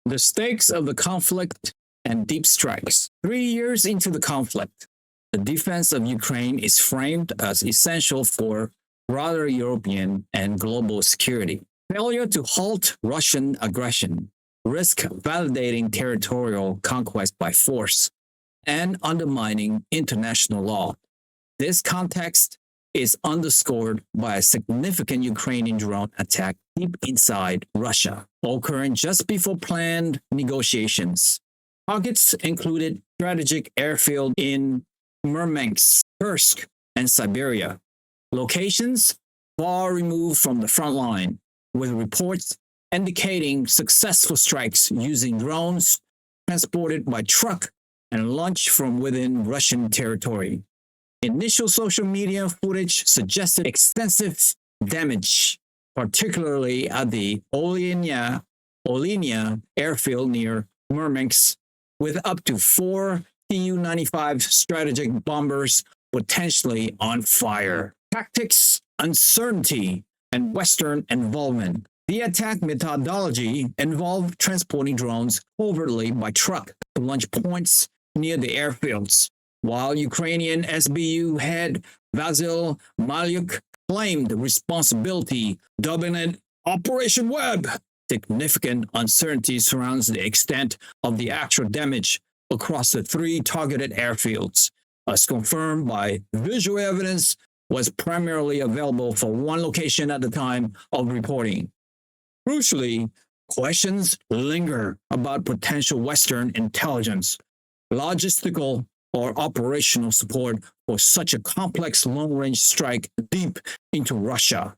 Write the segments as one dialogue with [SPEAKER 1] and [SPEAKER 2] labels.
[SPEAKER 1] The stakes of the conflict and deep strikes. 3 years into the conflict, the defense of Ukraine is framed as essential for broader European and global security. Failure to halt Russian aggression risk validating territorial conquest by force and undermining international law. This context is underscored by a significant Ukrainian drone attack deep inside Russia, occurring just before planned negotiations. Targets included strategic airfield in Murmansk, Kursk, and Siberia, locations far removed from the front line, with reports indicating successful strikes using drones transported by truck and launched from within Russian territory. Initial social media footage suggested extensive damage, particularly at the Olenia airfield near Murmansk, with up to 4 Tu-95 strategic bombers potentially on fire. Tactics, uncertainty, and Western involvement. The attack methodology involved transporting drones covertly by truck to launch points near the airfields, while Ukrainian SBU head Vasil Malyuk claimed responsibility, dubbing it Operation Web. Significant uncertainty surrounds the extent of the actual damage across the 3 targeted airfields, as confirmed by visual evidence was primarily available for one location at the time of reporting. Crucially, questions linger about potential Western intelligence, logistical, or operational support for such a complex long-range strike deep into Russia.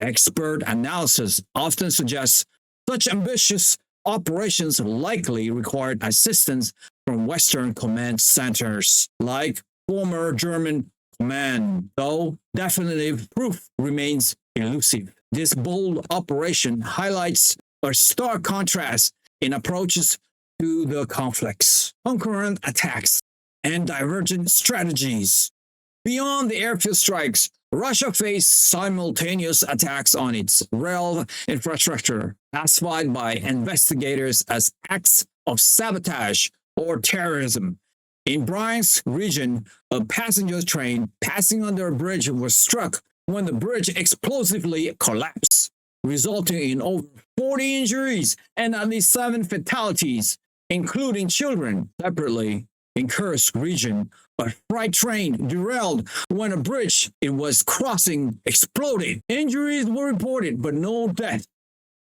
[SPEAKER 1] Expert analysis often suggests such ambitious operations likely required assistance from Western command centers, like former German command, though definitive proof remains elusive. This bold operation highlights a stark contrast in approaches to the conflicts, concurrent attacks, and divergent strategies. Beyond the airfield strikes, Russia faced simultaneous attacks on its rail infrastructure, classified by investigators as acts of sabotage or terrorism. In Bryansk region, a passenger train passing under a bridge was struck when the bridge explosively collapsed, resulting in over 40 injuries and at least 7 fatalities, including children. Separately, in Kursk region, a freight train derailed when a bridge it was crossing exploded. Injuries were reported, but no death.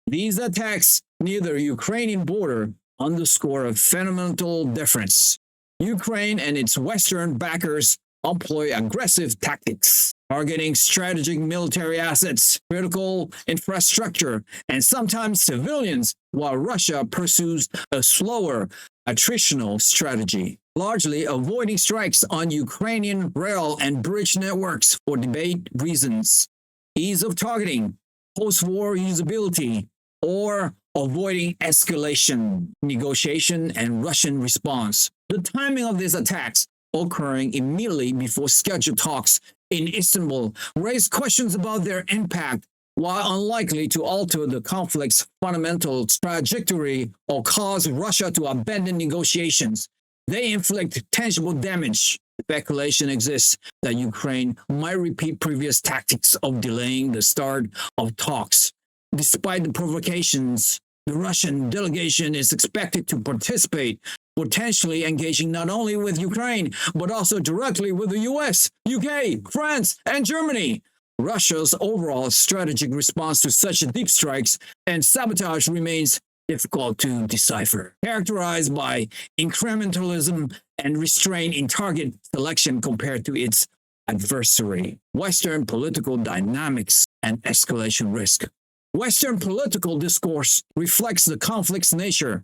[SPEAKER 1] These attacks near the Ukrainian border underscore a fundamental difference. Ukraine and its Western backers employ aggressive tactics, targeting strategic military assets, critical infrastructure, and sometimes civilians, while Russia pursues a slower, attritional strategy, largely avoiding strikes on Ukrainian rail and bridge networks for debate reasons, ease of targeting, post-war usability, or avoiding escalation, negotiation, and Russian response. The timing of these attacks, occurring immediately before scheduled talks in Istanbul, raised questions about their impact. While unlikely to alter the conflict's fundamental trajectory or cause Russia to abandon negotiations, they inflict tangible damage. Speculation exists that Ukraine might repeat previous tactics of delaying the start of talks. Despite the provocations, the Russian delegation is expected to participate, potentially engaging not only with Ukraine, but also directly with the US, UK, France, and Germany. Russia's overall strategic response to such deep strikes and sabotage remains difficult to decipher, characterized by incrementalism and restraint in target selection compared to its adversary. Western political dynamics and escalation risk. Western political discourse reflects the conflict's nature.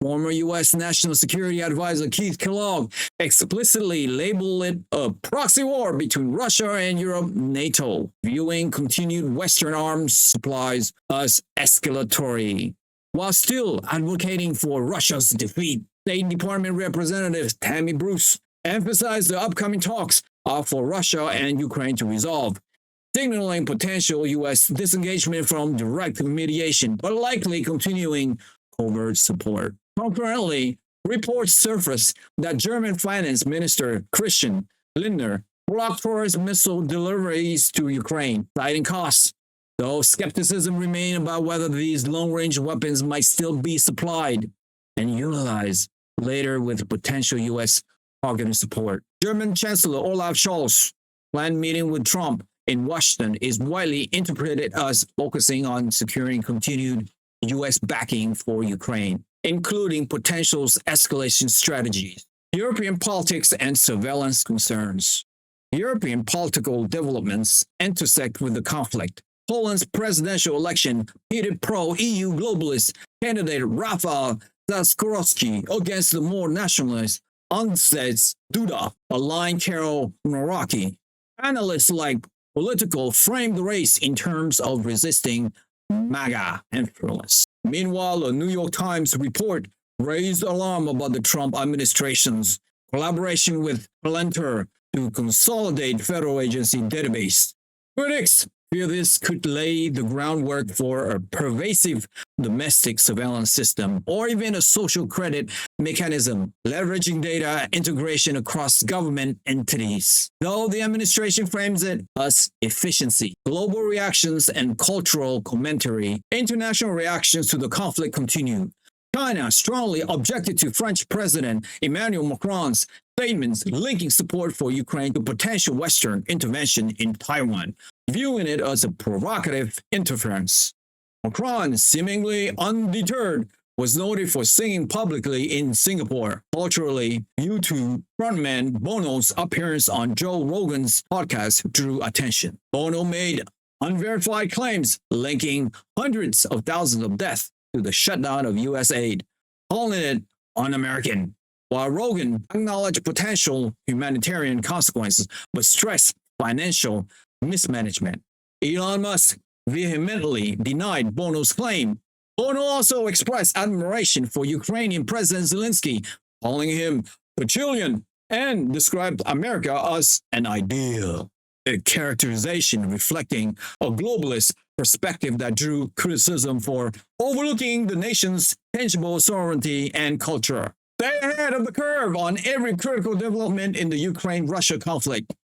[SPEAKER 1] Former U.S. National Security Advisor Keith Kellogg explicitly labeled it a proxy war between Russia and Europe, NATO, viewing continued Western arms supplies as escalatory. While still advocating for Russia's defeat, State Department Representative Tammy Bruce emphasized the upcoming talks are for Russia and Ukraine to resolve, signaling potential U.S. disengagement from direct mediation, but likely continuing covert support. Concurrently, reports surfaced that German Finance Minister Christian Lindner blocked Taurus missile deliveries to Ukraine, citing costs, though skepticism remains about whether these long-range weapons might still be supplied and utilized later with potential U.S. targeted support. German Chancellor Olaf Scholz planned meeting with Trump in Washington is widely interpreted as focusing on securing continued U.S. backing for Ukraine, including potential escalation strategies. European politics and surveillance concerns. European political developments intersect with the conflict. Poland's presidential election pitted pro-EU globalist candidate Rafał Trzaskowski against the more nationalist Andrzej Duda, aligned Karol Nawrocki. Analysts like Political framed the race in terms of resisting MAGA influence. Meanwhile, a New York Times report raised alarm about the Trump administration's collaboration with Palantir to consolidate federal agency database. Critics fear this could lay the groundwork for a pervasive domestic surveillance system or even a social credit mechanism, leveraging data integration across government entities. Though the administration frames it as efficiency, global reactions and cultural commentary, international reactions to the conflict continue. China strongly objected to French President Emmanuel Macron's statements linking support for Ukraine to potential Western intervention in Taiwan, viewing it as a provocative interference. Macron, seemingly undeterred, was noted for singing publicly in Singapore. Culturally, U2 frontman Bono's appearance on Joe Rogan's podcast drew attention. Bono made unverified claims linking hundreds of thousands of deaths to the shutdown of U.S. aid, calling it un-American, while Rogan acknowledged potential humanitarian consequences but stressed financial mismanagement. Elon Musk vehemently denied Bono's claim. Bono also expressed admiration for Ukrainian President Zelensky, calling him a Chilean, and described America as an ideal, a characterization reflecting a globalist perspective that drew criticism for overlooking the nation's tangible sovereignty and culture. Stay ahead of the curve on every critical development in the Ukraine-Russia conflict.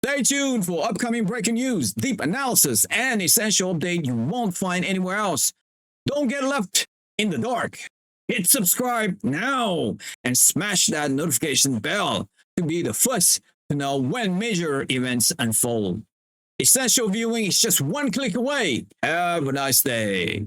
[SPEAKER 1] Stay tuned for upcoming breaking news, deep analysis, and essential update you won't find anywhere else. Don't get left in the dark. Hit subscribe now and smash that notification bell to be the first to know when major events unfold. Essential viewing is just one click away. Have a nice day.